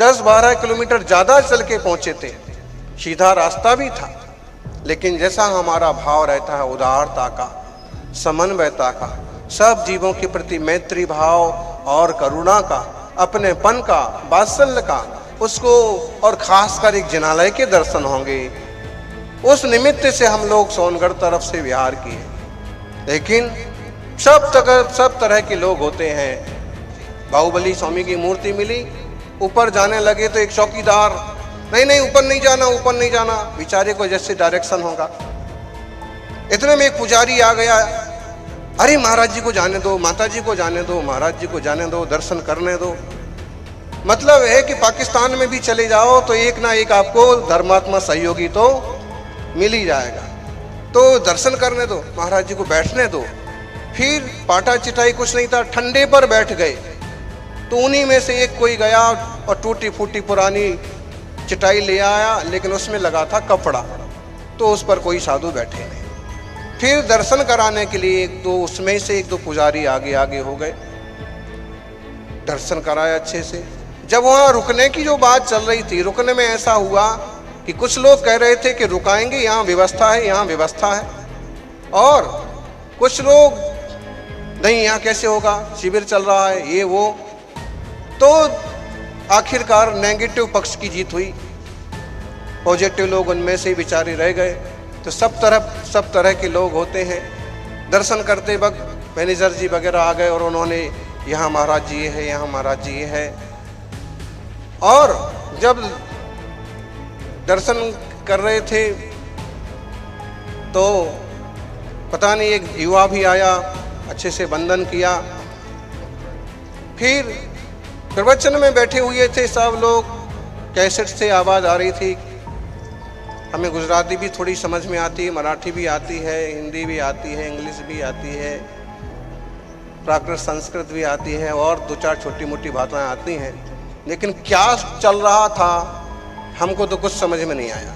10-12 kilometre ज़्यादा चल के पहुँचे थे, सीधा रास्ता भी था, लेकिन जैसा हमारा भाव रहता है उदारता का, समन्वयता का, सब जीवों के प्रति मैत्री भाव और करुणा का, अपनेपन का, वात्सल्य का, उसको और खासकर एक जिनालय के दर्शन होंगे। उस निमित्त से हम लोग सोनगढ़ तरफ से विहार किए, लेकिन सब तरह के लोग होते हैं। बाहुबली स्वामी की मूर्ति मिली, ऊपर जाने लगे तो एक चौकीदार, नहीं ऊपर नहीं जाना, ऊपर नहीं जाना, बेचारे को जैसे डायरेक्शन होगा। इतने में एक पुजारी आ गया, अरे महाराज जी को जाने दो, माता जी को जाने दो, महाराज जी को जाने दो, दर्शन करने दो। मतलब है कि पाकिस्तान में भी चले जाओ तो एक ना एक आपको धर्मात्मा सहयोगी तो मिल ही जाएगा, तो दर्शन करने दो, महाराज जी को बैठने दो। फिर पाटा चिटाई कुछ नहीं था, ठंडे पर बैठ गए, तो उन्हीं में से एक कोई गया और टूटी फूटी पुरानी चिटाई ले आया, लेकिन उसमें लगा था कपड़ा, तो उस पर कोई साधु बैठे नहीं। फिर दर्शन कराने के लिए उसमें से एक दो पुजारी आगे हो गए, दर्शन कराया अच्छे से। जब वहाँ रुकने की जो बात चल रही थी, रुकने में ऐसा हुआ कि कुछ लोग कह रहे थे कि रुकाएंगे, यहाँ व्यवस्था है, यहाँ व्यवस्था है, और कुछ लोग नहीं, यहाँ कैसे होगा, शिविर चल रहा है, ये वो। तो आखिरकार नेगेटिव पक्ष की जीत हुई, पॉजिटिव लोग उनमें से बेचारे रह गए। तो सब तरह के लोग होते हैं। दर्शन करते वक्त मैनेजर जी वगैरह आ गए और उन्होंने यहाँ महाराज जी ये है, यहाँ महाराज जी ये है। और जब दर्शन कर रहे थे तो पता नहीं एक युवा भी आया, अच्छे से वंदन किया। फिर प्रवचन में बैठे हुए थे सब लोग, कैसेट से आवाज़ आ रही थी। हमें गुजराती भी थोड़ी समझ में आती है, मराठी भी आती है, हिंदी भी आती है, इंग्लिश भी आती है, प्राकृत संस्कृत भी आती है, और 2-4 छोटी मोटी भाषाएं आती हैं, लेकिन क्या चल रहा था हमको तो कुछ समझ में नहीं आया।